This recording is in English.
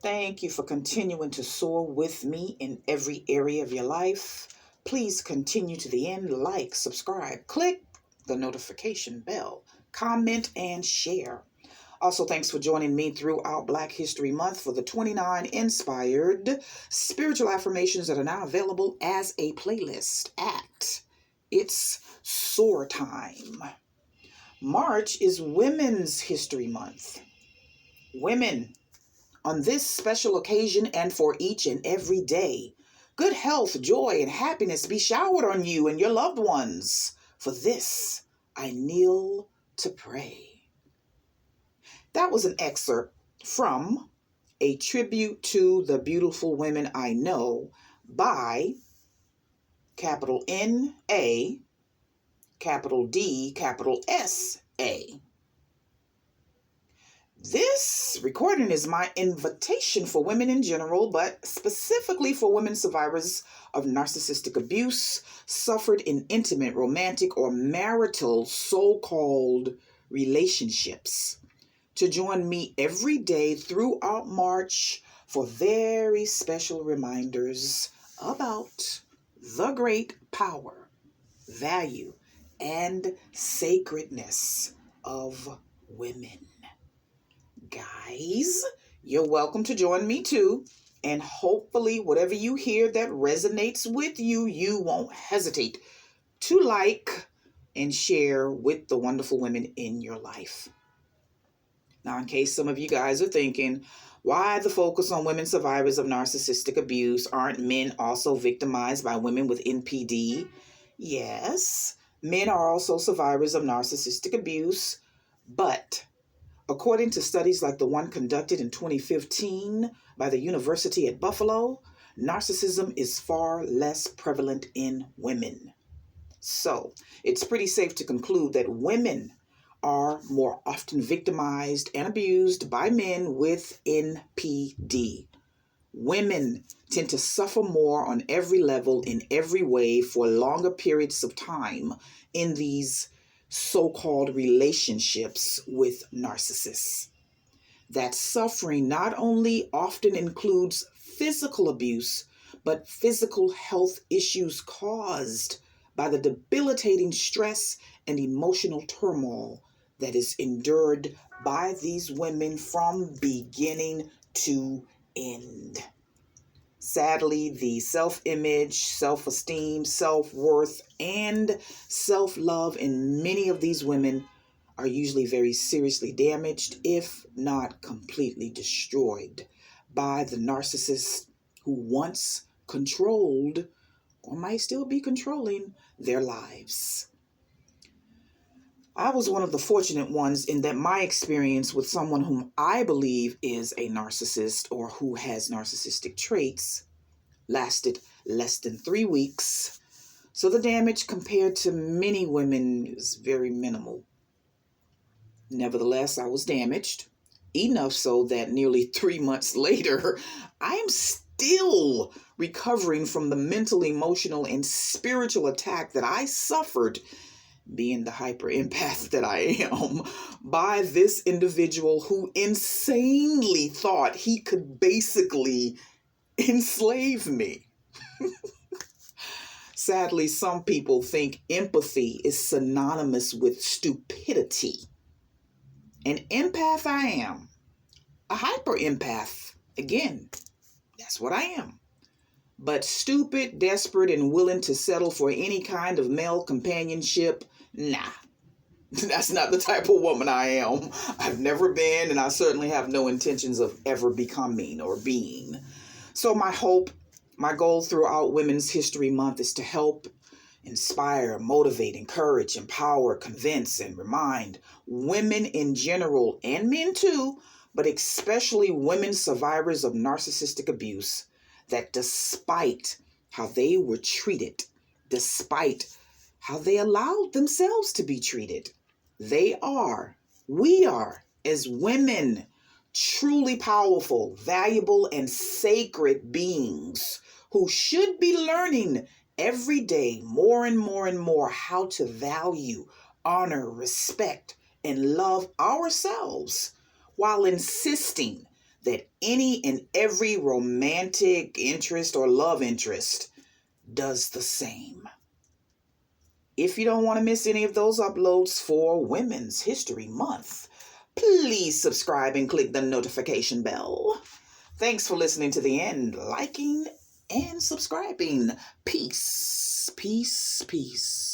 Thank you for continuing to soar with me in every area of your life. Please continue to the end, like, subscribe, click the notification bell, comment, and share. Also, thanks for joining me throughout Black History Month for the 29 inspired spiritual affirmations that are now available as a playlist at ItsSoarTime. March is Women's History Month. Women, on this special occasion and for each and every day, good health, joy, and happiness be showered on you and your loved ones. For this, I kneel to pray. That was an excerpt from A Tribute to the Beautiful Women I Know by capital N-A, capital D, capital S-A. This recording is my invitation for women in general, but specifically for women survivors of narcissistic abuse, suffered in intimate, romantic, or marital so-called relationships, to join me every day throughout March for very special reminders about the great power, value, and sacredness of women. Guys, you're welcome to join me too. And hopefully whatever you hear that resonates with you, you won't hesitate to like and share with the wonderful women in your life. Now, in case some of you guys are thinking, why the focus on women survivors of narcissistic abuse? Aren't men also victimized by women with NPD? Yes, men are also survivors of narcissistic abuse, but according to studies like the one conducted in 2015 by the University at Buffalo, narcissism is far less prevalent in women. So, it's pretty safe to conclude that women are more often victimized and abused by men with NPD. Women tend to suffer more on every level, in every way, for longer periods of time in these so-called relationships with narcissists. That suffering not only often includes physical abuse, but physical health issues caused by the debilitating stress and emotional turmoil that is endured by these women from beginning to end. Sadly, the self-image, self-esteem, self-worth, and self-love in many of these women are usually very seriously damaged, if not completely destroyed, by the narcissist who once controlled, or might still be controlling, their lives. I was one of the fortunate ones in that my experience with someone whom I believe is a narcissist or who has narcissistic traits lasted less than 3 weeks. So the damage compared to many women is very minimal. Nevertheless, I was damaged, enough so that nearly 3 months later, I am still recovering from the mental, emotional, and spiritual attack that I suffered, being the hyper empath that I am, by this individual who insanely thought he could basically enslave me. Sadly, some people think empathy is synonymous with stupidity. An empath I am. A hyper empath, again, that's what I am. But stupid, desperate, and willing to settle for any kind of male companionship, nah. That's not the type of woman I am. I've never been, and I certainly have no intentions of ever becoming or being. So my hope, my goal throughout Women's History Month is to help, inspire, motivate, encourage, empower, convince, and remind women in general, and men too, but especially women survivors of narcissistic abuse, that despite how they were treated, despite how they allowed themselves to be treated, we are, as women, truly powerful, valuable, and sacred beings who should be learning every day more and more and more how to value, honor, respect, and love ourselves, while insisting that any and every romantic interest or love interest does the same. If you don't want to miss any of those uploads for Women's History Month, please subscribe and click the notification bell. Thanks for listening to the end, liking and subscribing. Peace, peace, peace.